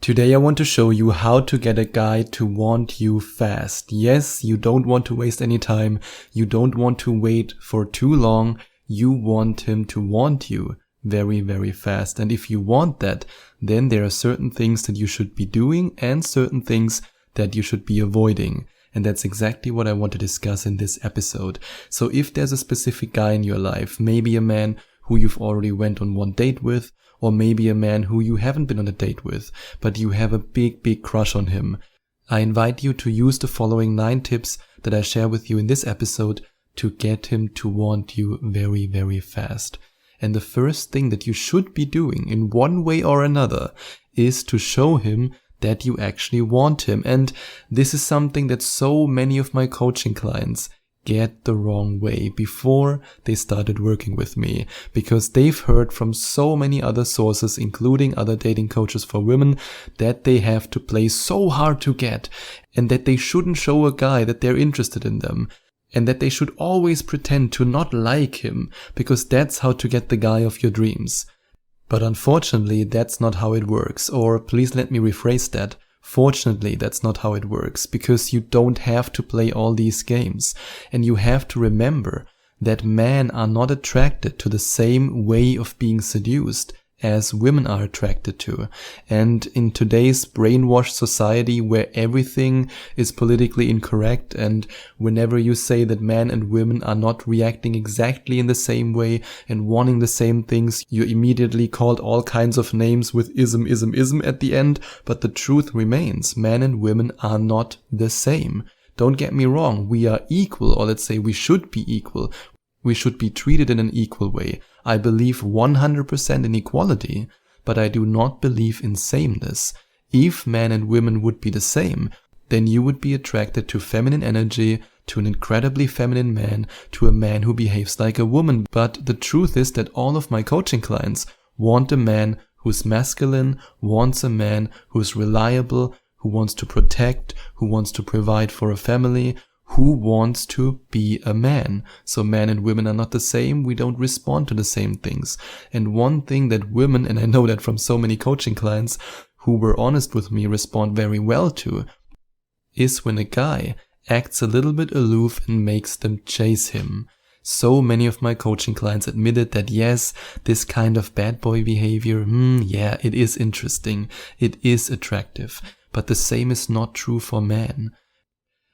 Today I want to show you how to get a guy to want you fast. Yes, you don't want to waste any time. You don't want to wait for too long. You want him to want you very, very fast. And if you want that, then there are certain things that you should be doing and certain things that you should be avoiding. And that's exactly what I want to discuss in this episode. So if there's a specific guy in your life, maybe a man who you've already went on one date with, or maybe a man who you haven't been on a date with, but you have a big crush on him, I invite you to use the following 9 tips that I share with you in this episode to get him to want you very, very fast. And the first thing that you should be doing in one way or another is to show him that you actually want him. And this is something that so many of my coaching clients get the wrong way before they started working with me, because they've heard from so many other sources, including other dating coaches for women, that they have to play so hard to get, and that they shouldn't show a guy that they're interested in them, and that they should always pretend to not like him, because that's how to get the guy of your dreams. But unfortunately, that's not how it works, or please let me rephrase that. Fortunately, that's not how it works, because you don't have to play all these games. And you have to remember that men are not attracted to the same way of being seduced as women are attracted to. And in today's brainwashed society where everything is politically incorrect, and whenever you say that men and women are not reacting exactly in the same way and wanting the same things, you're immediately called all kinds of names with ism at the end. But the truth remains, men and women are not the same. Don't get me wrong, we are equal, or let's say we should be equal. We should be treated in an equal way. I believe 100% in equality, but I do not believe in sameness. If men and women would be the same, then you would be attracted to feminine energy, to an incredibly feminine man, to a man who behaves like a woman. But the truth is that all of my coaching clients want a man who's masculine, wants a man who's reliable, who wants to protect, who wants to provide for a family, who wants to be a man. So men and women are not the same. We don't respond to the same things. And one thing that women, and I know that from so many coaching clients who were honest with me, respond very well to, is when a guy acts a little bit aloof and makes them chase him. So many of my coaching clients admitted that yes, this kind of bad boy behavior, yeah, it is interesting. It is attractive. But the same is not true for men.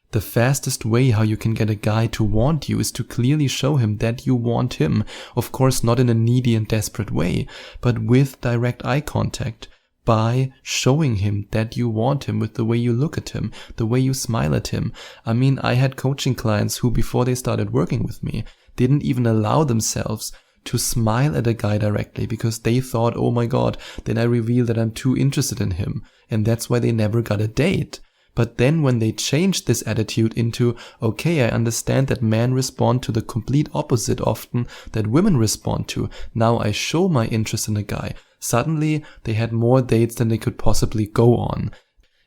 The fastest way how you can get a guy to want you is to clearly show him that you want him. Of course, not in a needy and desperate way, but with direct eye contact. By showing him that you want him with the way you look at him, the way you smile at him. I mean, I had coaching clients who, before they started working with me, didn't even allow themselves to smile at a guy directly because they thought, oh my God, then I reveal that I'm too interested in him. And that's why they never got a date. But then when they changed this attitude into, okay, I understand that men respond to the complete opposite often that women respond to. Now I show my interest in a guy. Suddenly they had more dates than they could possibly go on.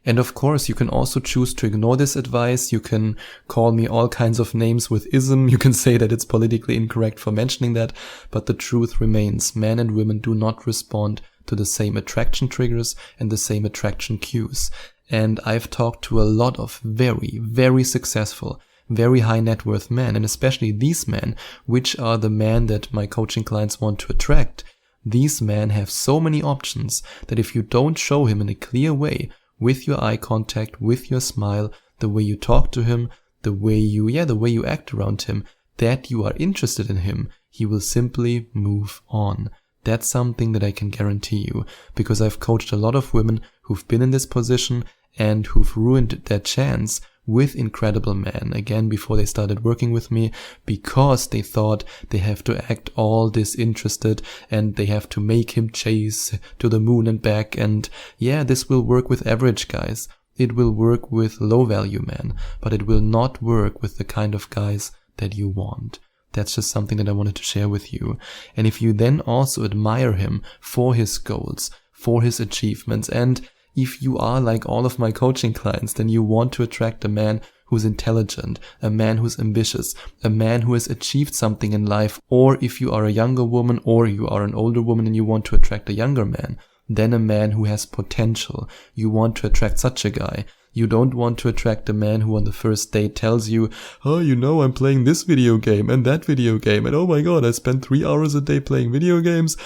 And of course, you can also choose to ignore this advice. You can call me all kinds of names with ism. You can say that it's politically incorrect for mentioning that. But the truth remains, men and women do not respond to the same attraction triggers and the same attraction cues. And I've talked to a lot of very, very successful, very high net worth men, and especially these men, which are the men that my coaching clients want to attract. These men have so many options that if you don't show him in a clear way, with your eye contact, with your smile, the way you talk to him, the way you act around him, that you are interested in him, he will simply move on. That's something that I can guarantee you, because I've coached a lot of women who've been in this position and who've ruined their chance with incredible men, again, before they started working with me, because they thought they have to act all disinterested and they have to make him chase to the moon and back. And yeah, this will work with average guys. It will work with low value men, but it will not work with the kind of guys that you want. That's just something that I wanted to share with you. And if you then also admire him for his goals, for his achievements, and if you are like all of my coaching clients, then you want to attract a man who's intelligent, a man who's ambitious, a man who has achieved something in life, or if you are a younger woman or you are an older woman and you want to attract a younger man, than a man who has potential. You want to attract such a guy. You don't want to attract a man who on the first date tells you, oh, you know, I'm playing this video game and that video game, and oh my god, I spend 3 hours a day playing video games.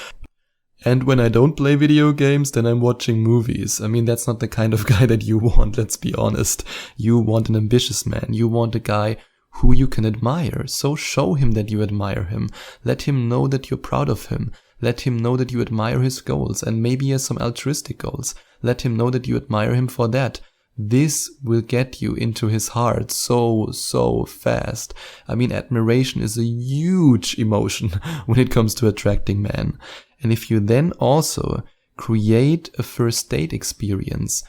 And when I don't play video games, then I'm watching movies. I mean, that's not the kind of guy that you want, let's be honest. You want an ambitious man. You want a guy who you can admire. So show him that you admire him. Let him know that you're proud of him. Let him know that you admire his goals, and maybe he has some altruistic goals. Let him know that you admire him for that. This will get you into his heart so fast. I mean, admiration is a huge emotion when it comes to attracting men. And if you then also create a first date experience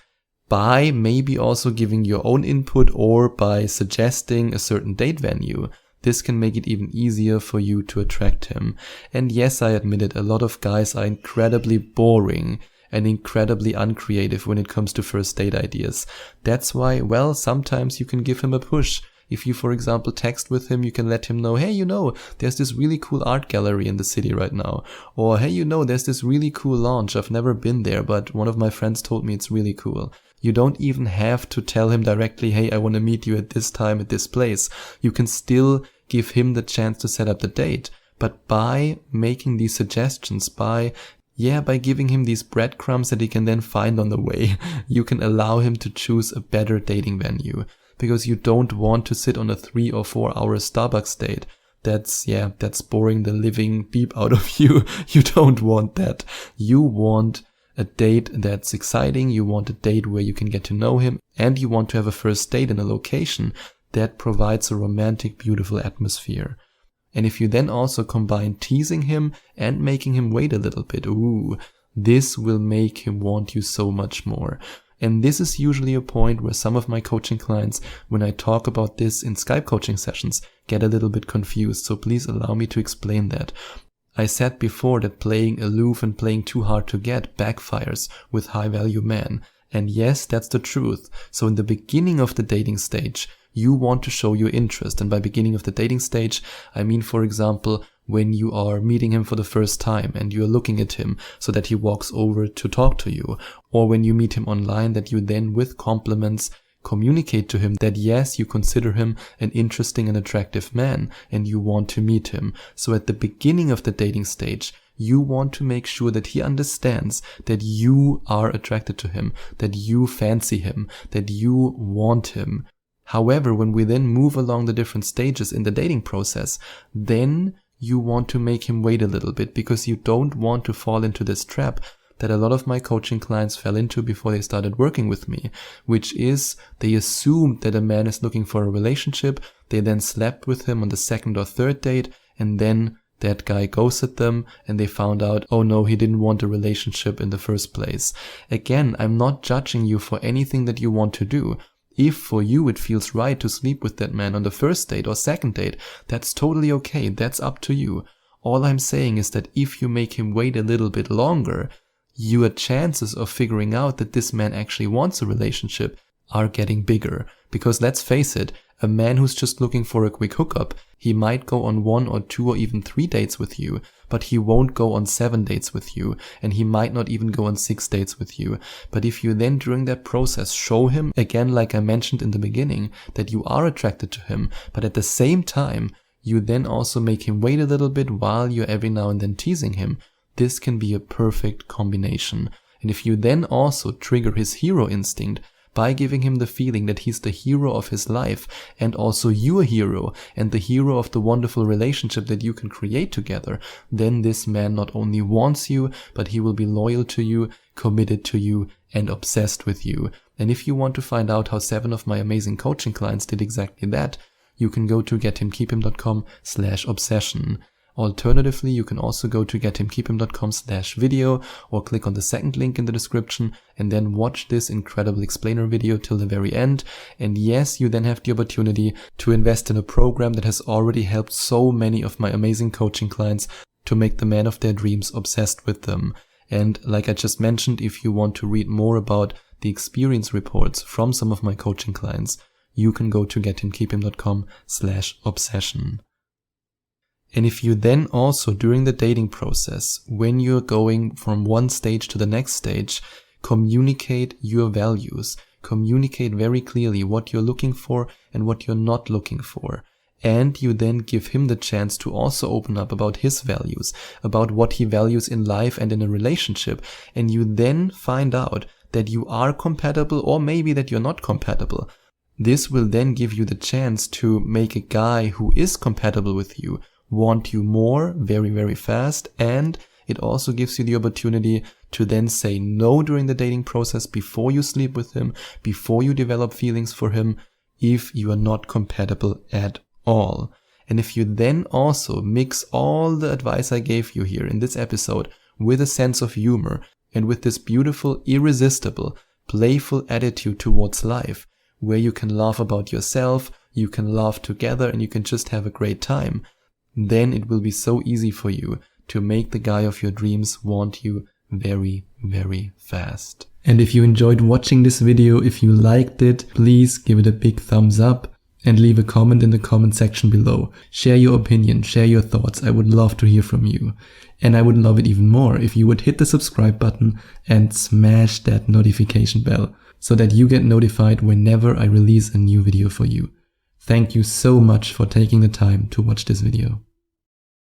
by maybe also giving your own input or by suggesting a certain date venue, this can make it even easier for you to attract him. And yes, I admit it, a lot of guys are incredibly boring and incredibly uncreative when it comes to first date ideas. That's why, well, sometimes you can give him a push. If you, for example, text with him, you can let him know, hey, you know, there's this really cool art gallery in the city right now. Or, hey, you know, there's this really cool lounge. I've never been there, but one of my friends told me it's really cool. You don't even have to tell him directly, hey, I want to meet you at this time at this place. You can still give him the chance to set up the date. But by making these suggestions, by giving him these breadcrumbs that he can then find on the way, you can allow him to choose a better dating venue. Because you don't want to sit on a 3 or 4 hour Starbucks date. That's boring the living beep out of you. You don't want that. You want a date that's exciting. You want a date where you can get to know him. And you want to have a first date in a location that provides a romantic, beautiful atmosphere. And if you then also combine teasing him and making him wait a little bit, this will make him want you so much more. And this is usually a point where some of my coaching clients, when I talk about this in Skype coaching sessions, get a little bit confused. So please allow me to explain that. I said before that playing aloof and playing too hard to get backfires with high value men. And yes, that's the truth. So in the beginning of the dating stage, you want to show your interest. And by beginning of the dating stage, I mean, for example, when you are meeting him for the first time and you're looking at him so that he walks over to talk to you. Or when you meet him online, that you then with compliments communicate to him that yes, you consider him an interesting and attractive man and you want to meet him. So at the beginning of the dating stage, you want to make sure that he understands that you are attracted to him, that you fancy him, that you want him. However, when we then move along the different stages in the dating process, then you want to make him wait a little bit because you don't want to fall into this trap that a lot of my coaching clients fell into before they started working with me, which is they assumed that a man is looking for a relationship. They then slept with him on the second or third date, and then that guy ghosted them and they found out, oh no, he didn't want a relationship in the first place. Again, I'm not judging you for anything that you want to do. If for you it feels right to sleep with that man on the first date or second date, that's totally okay. That's up to you. All I'm saying is that if you make him wait a little bit longer, your chances of figuring out that this man actually wants a relationship are getting bigger. Because let's face it, a man who's just looking for a quick hookup, he might go on 1 or 2 or even 3 dates with you, but he won't go on 7 dates with you, and he might not even go on 6 dates with you. But if you then during that process show him, again like I mentioned in the beginning, that you are attracted to him, but at the same time, you then also make him wait a little bit while you're every now and then teasing him, this can be a perfect combination. And if you then also trigger his hero instinct, by giving him the feeling that he's the hero of his life and also your hero and the hero of the wonderful relationship that you can create together, then this man not only wants you, but he will be loyal to you, committed to you, and obsessed with you. And if you want to find out how 7 of my amazing coaching clients did exactly that, you can go to gethimkeephim.com/obsession. Alternatively, you can also go to gethimkeephim.com/video or click on the second link in the description and then watch this incredible explainer video till the very end. And yes, you then have the opportunity to invest in a program that has already helped so many of my amazing coaching clients to make the man of their dreams obsessed with them. And like I just mentioned, if you want to read more about the experience reports from some of my coaching clients, you can go to gethimkeephim.com/obsession. And if you then also, during the dating process, when you're going from one stage to the next stage, communicate your values, communicate very clearly what you're looking for and what you're not looking for. And you then give him the chance to also open up about his values, about what he values in life and in a relationship. And you then find out that you are compatible, or maybe that you're not compatible. This will then give you the chance to make a guy who is compatible with you want you more very, very fast. And it also gives you the opportunity to then say no during the dating process before you sleep with him, before you develop feelings for him, if you are not compatible at all. And if you then also mix all the advice I gave you here in this episode with a sense of humor and with this beautiful, irresistible, playful attitude towards life, where you can laugh about yourself, you can laugh together, and you can just have a great time, then it will be so easy for you to make the guy of your dreams want you very, very fast. And if you enjoyed watching this video, if you liked it, please give it a big thumbs up and leave a comment in the comment section below. Share your opinion, share your thoughts. I would love to hear from you. And I would love it even more if you would hit the subscribe button and smash that notification bell so that you get notified whenever I release a new video for you. Thank you so much for taking the time to watch this video.